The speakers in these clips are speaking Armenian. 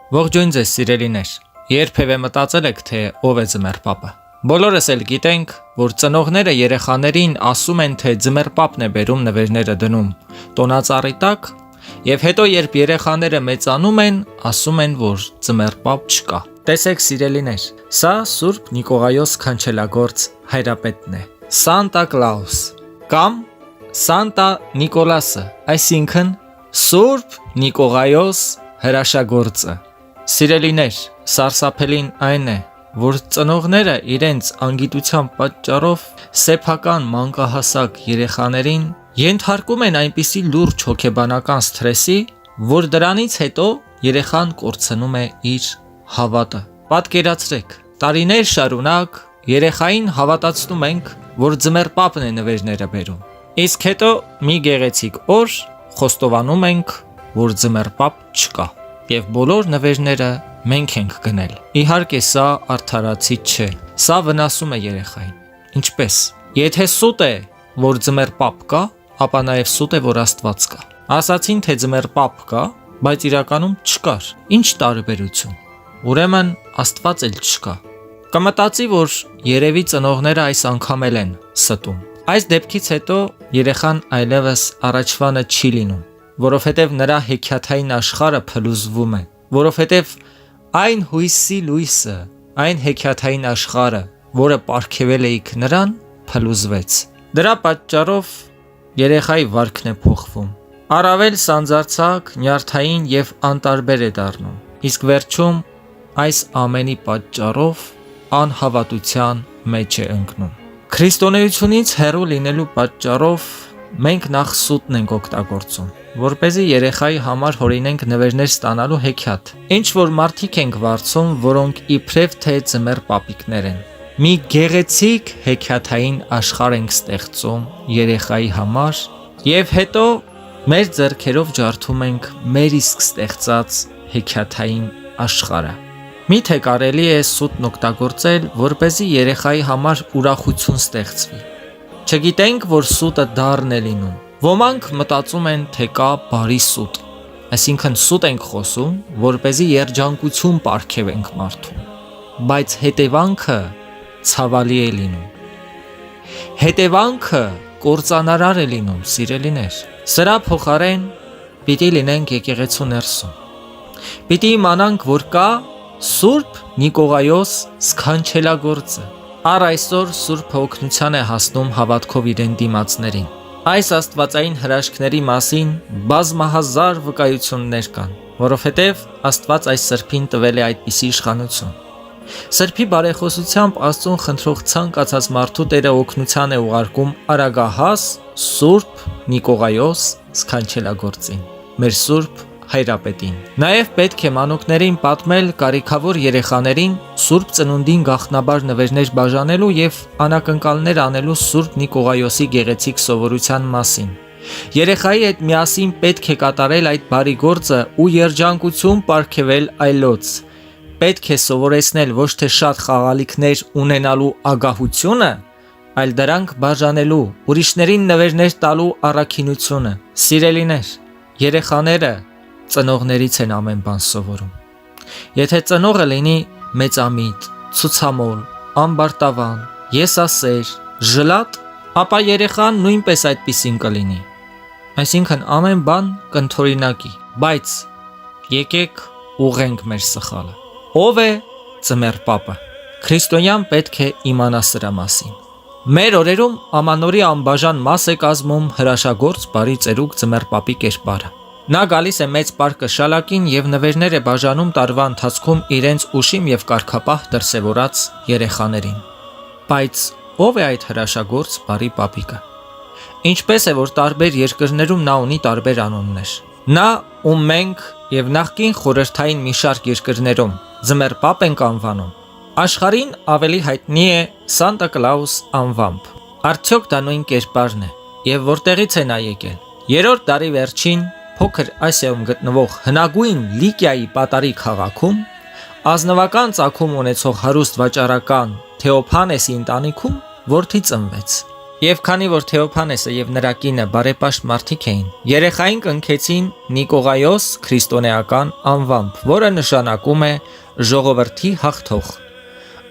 Ողջույն ձեզ սիրելիներ, երբևէ մտածել եք, թե ով է ձմեռ պապը։ Բոլորս էլ գիտենք, որ ծնողները երեխաներին ասում են, թե ձմեռ պապն է բերում նվերները դնում տոնածառի տակ, եւ հետո երբ երեխաները մեծանում են, ասում են, որ ձմեռ պապ չկա։ Տեսեք սիրելիներ, սա Սուրբ Նիկողայոս Քանչելագործ հայրապետն է, Սանտա Կլաուս կամ Սանտա Նիկոլասը, այսինքն Սուրբ Նիկողայոս հրաշագործը։ Սիրելիներ, սարսափելին այն է, որ ծնողները իրենց անգիտության պատճառով սեփական մանկահասակ երեխաներին ենթարկում են այնպիսի լուրջ հոգեբանական սթրեսի, որ դրանից հետո երեխան կորցնում է իր հավատը։ Պատկերացրեք, տարիներ շարունակ երեխային հավատացնում ենք, որ ձմեռ պապն է նվերները բերում։ Իսկ հետո մի գեղեցիկ օր խոստովանում ենք, որ ձմեռ պապ չկա, եւ բոլոր նվերները մենք ենք գնել։ Իհարկե սա արդարացիչ չէ, սա վնասում է երեխային։ Ինչպես։ Եթե սուտ է, որ ձմեռ պապ կա, ապա նաև սուտ է, որ Աստված կա։ Ասացին, թե ձմեռ պապ կա, բայց իրականում չկար։ Ինչ տարբերություն։ Ուրեմն Աստված էլ չկա։ Կմտածի, որ երևի ծնողները այս անգամ էլ են ստում։ Այս դեպքից հետո երեխան այլևս առաջվանը չի լինում, որովհետև նրա հեքիաթային աշխարհը փլուզվում է, որովհետև այն հույսի լույսը, այն հեքիաթային աշխարհը, որը պարգևել էիք նրան, փլուզվեց։ Դրա պատճառով երեխայի վարքն է փոխվում։ Առավել սանձարձակ, նյարդային եւ անտարբեր է դառնում։ Իսկ վերջում այս ամենի պատճառով անհավատության մեջ է ընկնում։ Քրիստոնեությունից հեռու լինելու պատճառով մենք նախ սուտն ենք օգտագործում, որպեսզի երեխայի համար հորինենք նվերներ ստանալու հեքիաթ։ Ինչ որ մարդիկ ենք վարձում, որոնք իբրև թե ձմեռ պապիկներ են։ Մի գեղեցիկ հեքիաթային աշխարհ ենք ստեղծում երեխայի համար, եւ հետո մեր ձեռքերով ջարդում ենք մեր իսկ ստեղծած հեքիաթային աշխարհը։ Միթե կարելի է սուտն օգտագործել, որպեսզի երեխայի համար ուրախություն ստեղծվի։ Չգիտենք, որ սուտը դառն է լինում։ Ոմանք մտածում են, թե կա բարի սուտ, այսինքն սուտ ենք խոսում, որպեսզի երջանկություն պարգևենք մարդուն, բայց հետևանքը ցավալի է լինում։ Հետևանքը կործանարար է լինում, սիրելիներ։ Սրա փոխարեն պիտի լինենք եկեղեցու ներսում։ Պիտի իմանանք, որ կա Սուրբ Նիկողայոս Սքանչելագործը։ Առ այսօր Սուրբը օգնության է հասնում հավատքով իրեն դիմացներին։ Այս աստվածային հրաշքների մասին բազմահազար վկայություններ կան, որովհետև Աստված այս սրբին տվել է այդպիսի իշխանություն։ Սրբի բարեխոսությամբ Աստծուն խնդրող ցանկացած մարդու Տերը օգնության է ուղարկում արագահաս Սուրբ Նիկողայոս Սքանչելագործին, մեր Սուրբ հայրապետին։ Նաև պետք է մանուկներին պատմել կարիքավոր երեխաներին Սուրբ Ծնունդին գաղտնաբար նվերներ բաժանելու եւ անակնկալներ անելու Սուրբ Նիկողայոսի գեղեցիկ սովորության մասին։ Երեխայի հետ միասին պետք է կատարել այդ բարի գործը ու երջանկություն պարգևել այլոց։ Պետք է սովորեցնել ոչ թե շատ խաղալիքներ ունենալու ագահությունը, այլ դրանք բաժանելու, ուրիշներին նվերներ տալու առաքինությունը։ Սիրելիներ, երեխաները ծնողներից են ամեն բան սովորում։ Եթե ծնողը լինի մեծամիտ, ցուցամոլ, ամբարտավան, եսասեր, ժլատ, ապա երեխան նույնպես այդպիսին կլինի։ Այսինքն ամեն բան կընդօրինակի, բայց եկեք ուղենք մեր սխալը։ Ով է ձմեռ պապը։ Քրիստոնյան պետք է իմանա սրա մասին։ Մեր օրերում ամանորի անբաժան մաս է կազմում հրաշագործ բարի ծերուկ ձմեռ պապի կերպարը։ Նա գալիս է մեծ պարկը շալակին եւ նվերներ է բաժանում տարվա ընթացքում իրենց ուշիմ եւ կարգապահ դրսևորած երեխաներին։ Բայց ով է այդ հրաշագործ բարի պապիկը։ Ինչպես է, որ տարբեր երկրներում նա ունի տարբեր անուններ։ Նա, ում մենք եւ նախկին խորհրդային մի շարք երկրներում ձմեռ պապ ենք անվանում, աշխարհին ավելի հայտնի է Սանտա Կլաուս անվամբ։ Արդյոք դա նույն կերպարն է եւ որտեղից է նա եկել։ Երրորդ դարի վերջին Փոքր Ասիայում գտնվող հնագույն Լիկիայի պատարի քաղաքում ազնվական ծագում ունեցող հարուստ վաճառական Թեոփանեսի ընտանիքում որդի ծնվեց։ Եվ քանի որ Թեոփանեսը եւ նրա կինը բարեպաշտ մարդիկ էին, երեխային կնքեցին Նիկողայոս քրիստոնեական անվամբ, որը նշանակում է ժողովրդի հաղթող։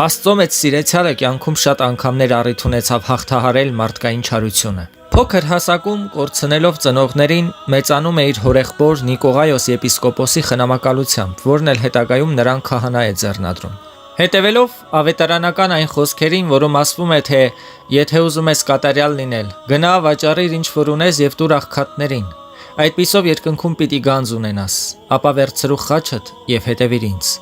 Աստծո մեծ սիրեցյալը կյանքում շատ անգամներ առիթ ունեցավ հաղթահարել մարդկային չարությունը։ Փոքր հասակում կորցնելով ծնողներին մեծանում է իր հորեղբոր Նիկողայոս եպիսկոպոսի խնամակալությամբ, որն էլ հետագայում նրան քահանա է ձեռնադրում։ Հետևելով ավետարանական այն խոսքերին, որում ասվում է, թե եթե ուզում ես կատարյալ լինել, գնա վաճառիր ինչ որ ունես եւ տուր աղքատներին, այդպիսով երկնքում պիտի գանձ ունենաս, ապա վերցրու խաչդ եւ հետևիր ինձ։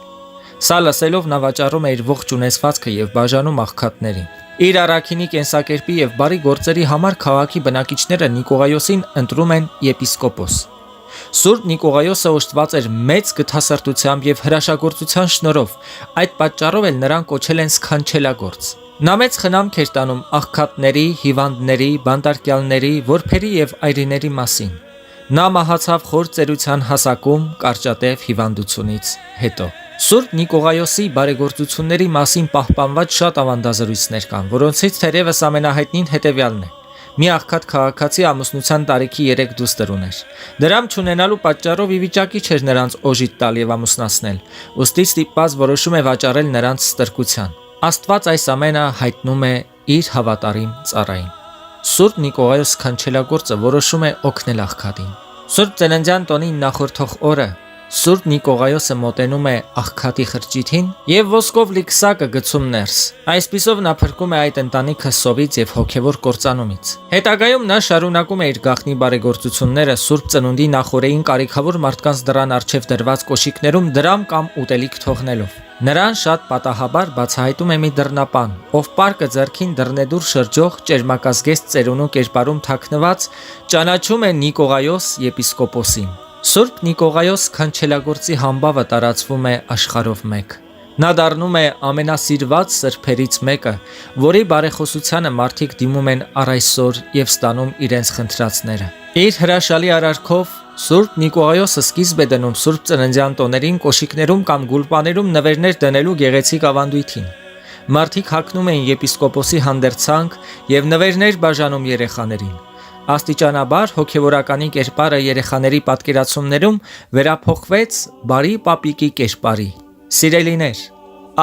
Սա լսելով նա վաճառում է իր ողջ ունեցվածքը եւ բաժանում աղքատներին։ Իր առաքինի կենսակերպի եւ բարի գործերի համար քաղաքի բնակիչները Նիկողայոսին ընտրում են եպիսկոպոս։ Սուրբ Նիկողայոսը օժտված էր մեծ գթասրտությամբ եւ հրաշագործության շնորհով, այդ պատճառով էլ նրան կոչել են սքանչելագործ։ Նա մեծ խնամք էր տանում աղքատների, հիվանդների, բանտարկյալների, որբերի եւ այրիների մասին։ Նա մահացավ խոր ծերության հասակում կարճատև հիվանդությունից հետո։ Սուրբ Նիկողայոսի բարեգործությունների մասին պահպանված շատ ավանդազրույցներ կան, որոնցից թերևս ամենահայտնին հետևյալն է։ Մի աղքատ քաղաքացի ամուսնության տարիքի 3 դուստր ուներ։ Դրամ չունենալու պատճառով ի վիճակի չէր նրանց օժիտ տալ եւ ամուսնացնել, ուստի ստիպված որոշում է վաճառել նրանց ստրկության։ Աստված այս ամենը հայտնում է իր հավատարիմ ծառային։ Սուրբ Նիկողայոս քանչելագործը որոշում է օգնել աղքատին։ Սուրբ Ծննդյան տոնին նախորդող օրը Սուրբ Նիկողայոսը մոտենում է աղքատի խրճիթին եւ ոսկով լիքսակը գցում ներս։ Այսպիսով նա փրկում է այդ ընտանիքը սովից եւ հոգեվոր կործանումից։ Հետագայում նա շարունակում է իր գաղտնի բարեգործությունները Սուրբ Ծնունդի նախօրեին կարիքավոր մարդկանց դռան առջև դրված կոշիկներում դրամ կամ ուտելիք թողնելով։ Նրան շատ պատահաբար բացահայտում է մի դռնապան, ով պարկը ձեռքին դռնեդուր շրջող ճերմակազգեստ ծերունու կերպարում թաքնված ճանաչում է Նիկողայոս եպիսկոպոսին։ Սուրբ Նիկողայոս քանչելագործի համբավը տարածվում է աշխարհով մեկ։ Նա դառնում է ամենասիրված սրբերից մեկը, որի բարեխոսությանը մարդիկ դիմում են առ այսօր եւ ստանում իրենց խնդրածները։ Իր հրաշալի արարքով Սուրբ Նիկողայոսը սկիզբ է դնում Սուրբ Ծննդյան տոներին կոշիկներում կամ գուլպաներում նվերներ դնելու գեղեցիկ ավանդույթին։ Մարդիկ հագնում էին եպիսկոպոսի հանդերձանք եւ նվերներ բաժանում երեխաներին։ Աստիճանաբար հոգևորականի կերպարը երեխաների պատկերացումներում վերափոխվեց բարի պապիկի կերպարի։ Սիրելիներ,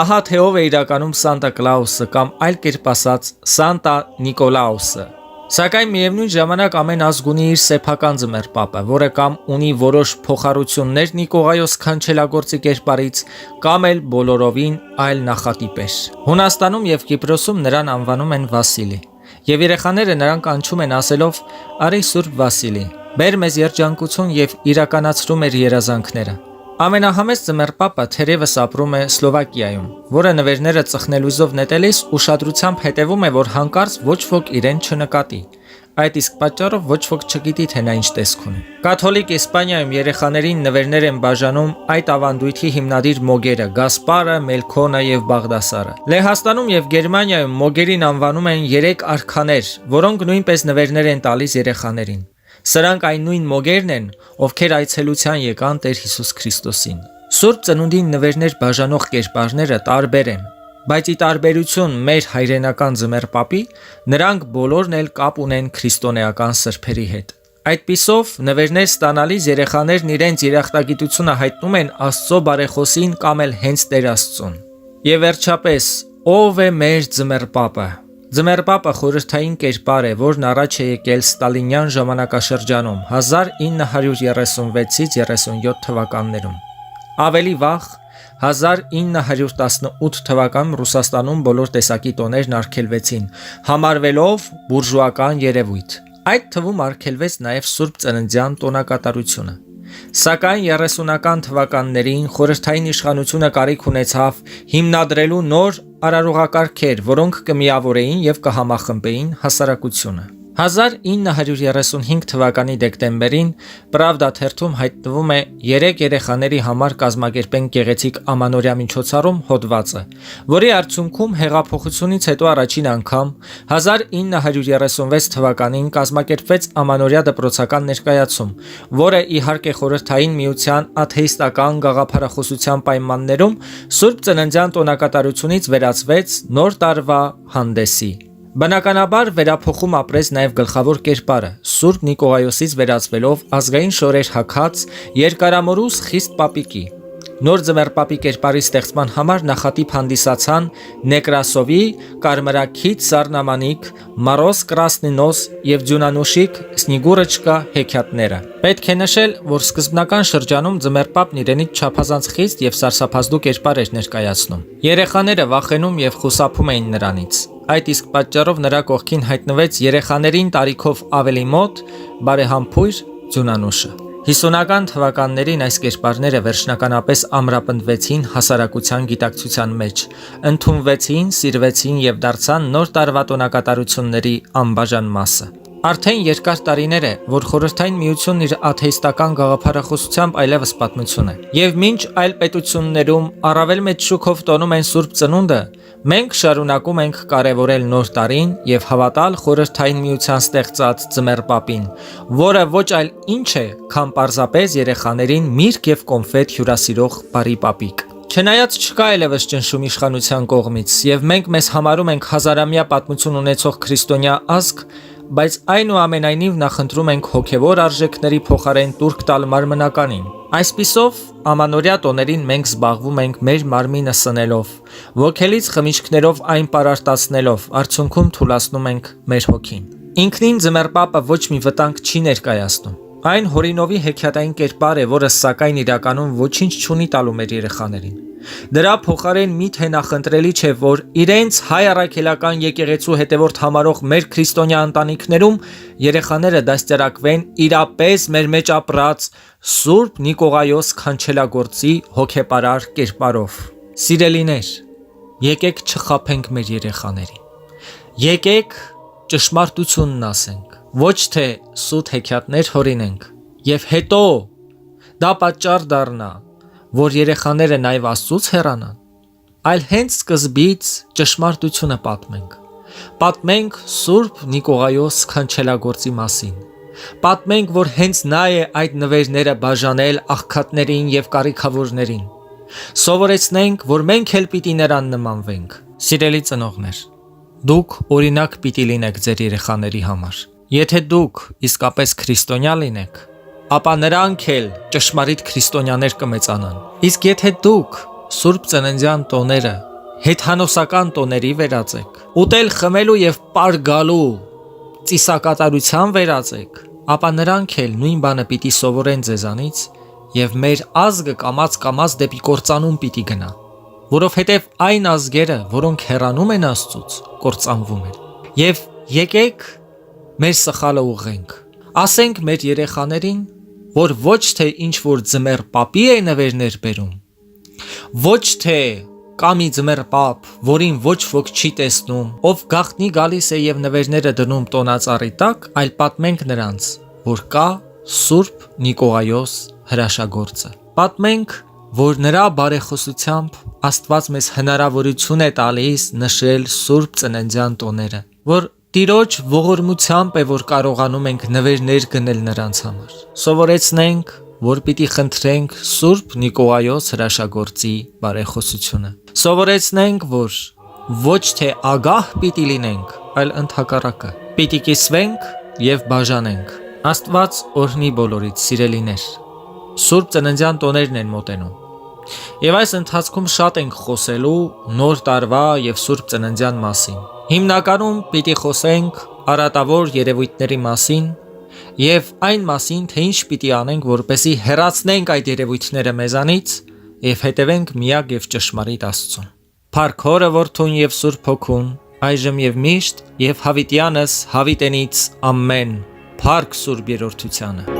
ահա թե ով է իրականում Սանտա Կլաուսը կամ այլ կերպ ասած Սանտա Նիկոլաուսը։ Սակայն միևնույն ժամանակ ամեն ազգ ունի իր սեփական ձմեռ պապը, որը կամ ունի որոշ փոխառություններ Նիկողայոս քանչելագործի կերպարից, կամ էլ բոլորովին այլ նախատիպ է։ Հունաստանում եւ Կիպրոսում նրան անվանում են Վասիլի։ Եվ երեխաները նրան կանչում են ասելով. «Արի Սուրբ Վասիլի, բեր մեզ երջանկություն» եւ իրականացրում էր երազանքները։ Ամենահամեստ ձմեռ պապը թերևս ապրում է Սլովակիայում, որը նվերները ծխնելույզով նետելիս ուշադրությամբ հետևում է, որ հանկարծ ոչ ոք իրեն չնկատի։ Այդ իսկ պատճառով ոչ ոք չգիտի, թե նա ինչ տեսք ունի։ Կաթոլիկ Իսպանիայում երեխաներին նվերներ են բաժանում այդ ավանդույթի հիմնադիր մոգերը՝ Գասպարը, Մելքոնը եւ Բաղդասարը։ Լեհաստանում եւ Գերմանիայում մոգերին անվանում են 3 արքաներ, որոնք նույնպես նվերներ են տալիս երեխաներին։ Սրանք այն նույն մոգերն են, ովքեր այցելության եկան Տեր Հիսուս Քրիստոսին։ Սուրբ Ծնունդին նվերներ բաժանող կերպարները տարբեր են, բայց ի տարբերություն մեր հայրենական ձմեռ պապի, նրանք բոլորն էլ կապ ունեն քրիստոնեական սրբերի հետ։ Այդպիսով նվերներ ստանալիս երեխաներն իրենց երախտագիտությունը հայտնում են Աստծո բարեխոսին կամ էլ հենց Տեր Աստծուն։ Եվ վերջապես, ով է մեր ձմեռ պապը։ Ձմեռ պապը խորհրդային կերպար է, որն առաջ է եկել ստալինյան ժամանակաշրջանում 1936-ից 37 թվականներում։ Ավելի վաղ 1918 թվականում Ռուսաստանում բոլոր տեսակի տոներն արգելվեցին, համարվելով բուրժուական երևույթ։ Այդ թվում արգելվեց նաև Սուրբ Ծննդյան տոնակատարությունը։ Սակայն 30-ական թվականներին խորհրդային իշխանությունը կարիք ունեցավ հիմնադրելու նոր արարողակարգեր, որոնք կմիավորեին եւ կհամախմբեին հասարակությունը։ 1935 թվականի դեկտեմբերին Պրավդա թերթում հայտնվում է 3 երեխաների համար կազմակերպեն գեղեցիկ ամանորյա միջոցառում հոդվածը, որի արդյունքում հեղափոխությունից հետո առաջին անգամ 1936 թվականին կազմակերպվեց ամանորյա դպրոցական ներկայացում, որը իհարկե խորհրդային միության աթեիստական գաղափարախոսության պայմաններում Սուրբ Ծննդյան տոնակատարությունից վերածվեց նոր տարվա հանդեսի։ Բնականաբար վերափոխում ապրեց նաև գլխավոր կերպարը, Սուրբ Նիկողայոսից վերածվելով ազգային շորեր հագած երկարամորուս խիստ պապիկի։ Նոր ձմեռպապի կերպարի ստեղծման համար նախատիպ հանդիսացան Նեկրասովի, Կարմրաքիթ Սառնամանիք, Մարոս Կրասնինոս եւ Ձյունանուշիկ Սնիգուրոչկա հեքիաթները։ Պետք է նշել, որ սկզբնական շրջանում ձմեռպապն իրենից չափազանց խիստ եւ սարսափազդու կերպար էր ներկայացնում։ Երեխաները վախենում եւ խուսափում էին նրանից։ Այդ իսկ պատճառով նրա կողքին հայտնվեց երեխաներին տարիքով ավելի մոտ բարեհամբույր Ձյունանուշը։ 50-ական թվականներին այս կերպարները վերջնականապես ամրապնդվեցին հասարակության գիտակցության մեջ, ընդունվեցին, սիրվեցին եւ դարձան նոր տարվա տոնակատարությունների անբաժան մասը։ Արդեն երկար տարիներ է, որ Խորհրդային Միությունն իր աթեիստական գաղափարախոսությամբ այլևս պատմություն է։ Եվ մինչ այլ պետություններում առավել մեծ շուկով տոնում են Սուրբ Ծնունդը, մենք շարունակում ենք կարևորել Նոր տարին եւ հավատալ Խորհրդային Միության ստեղծած ձմեռպապին, որը ոչ այլ ինչ է, քան պարզապես երեխաներին միրգ եւ կոնֆետ հյուրասիրող բարի պապիկ։ Չնայած չկա այլևս ճնշում իշխանության կողմից եւ մենք մեզ համարում ենք հազարամյա պատմություն ունեցող քրիստոնյա ազգ, բայց այնուամենայնիվ նախընտրում ենք հոգևոր արժեքների փոխարեն տուրք տալ մարմնականին։ Այսպիսով, ամանորյա տոներին մենք զբաղվում ենք մեր մարմինը սնելով, ոգելից խմիչքներով այն պարարտացնելով, արդյունքում թուլացնում ենք մեր հոգին։ Ինքնին ձմեռպապը ոչ մի վտանգ չի ներկայացնում։ Այն Հորինովի հեքիաթային կերպար է, որը սակայն իրականում ոչինչ չունի տալու մեր երեխաներին։ Դրա փոխարեն միթե նախընտրելի չէ, որ իրենց հայ առաքելական եկեղեցու հետևորդ համարող մեր քրիստոնյա ընտանիքներում երեխաները դաստիարակվեն իրապես մեր մեջ ապրած Սուրբ Նիկողայոս քանչելագործի հոգեպարար կերպարով։ Սիրելիներ, եկեք չխաբենք մեր երեխաներին։ Եկեք ճշմարտությունն ասենք, ոչ թե սուտ հեքիաթներ հորինենք, եւ հետո դա պատճառ դառնա, որ երեխաները նաև Աստծուց հեռանան, այլ հենց սկզբից ճշմարտությունը պատմենք։ Պատմենք Սուրբ Նիկողայոս քանչելագործի մասին։ Պատմենք, որ հենց նա է այդ նվերները բաժանել աղքատներին եւ կարիքավորներին։ Սովորեցնենք, որ մենք էլ պիտի նրան նմանվենք։ Սիրելի ծնողներ, դուք օրինակ պիտի լինեք ձեր երեխաների համար։ Եթե դուք իսկապես քրիստոնյա լինեք, ապա նրանք էլ ճշմարիտ քրիստոնյաներ կմեծանան։ Իսկ եթե դուք Սուրբ Ծննդյան տոները հեթանոսական տոների վերածեք, ուտել խմելու եւ պարգալու ծիսակատարության վերածեք, ապա նրանք էլ նույն բանը պիտի սովորեն ձեզանից եւ մեր ազգը կամաց դեպի կործանում պիտի գնա, որովհետեւ այն ազգերը, որոնք հեռանում են Աստծուց, կործանվում են։ Եվ եկեք մեր սխալը ուղղենք։ Ասենք մեր երեխաներին, որ ոչ թե ինչ որ ձմեռ պապի է նվերներ բերում, ոչ թե կա մի ձմեռ պապ, որին ոչ ոք չի տեսնում, ով գաղտնի գալիս է եւ նվերները դնում տոնածառի տակ, այլ պատմենք նրանց, որ կա Սուրբ Նիկողայոս հրաշագործը։ Պատմենք, որ նրա բարեխոսությամբ Աստված մեզ հնարավորություն է տալիս նշել Սուրբ Ծննդյան տոները, որ Տիրոջ ողորմությամբ է, որ կարողանում ենք նվերներ գնել նրանց համար։ Սովորեցնենք, որ պիտի խնդրենք Սուրբ Նիկողայոս հրաշագործի բարեխոսությունը։ Սովորեցնենք, որ ոչ թե ագահ պիտի լինենք, այլ ընդհակառակը։ Պիտի կիսվենք եւ բաժանենք։ Աստված օրհնի բոլորից, սիրելիներ։ Սուրբ Ծննդյան տոներն են մոտենում։ Եվ այս ընթացքում շատ ենք խոսելու Նոր տարվա եւ Սուրբ Ծննդյան մասին։ Հիմնականում պիտի խոսենք արատավոր երևույթների մասին եւ այն մասին, թե ինչ պիտի անենք, որպեսզի հեռացնենք այդ երևույթները մեզանից եւ հետևենք միակ եւ ճշմարիտ Աստծուն։ Փառք Հորը, Որդուն եւ Սուրբ Հոգուն, այժմ եւ միշտ եւ հավիտյանս հավիտենից ամեն։ Փառք Սուրբ Երրորդությանը։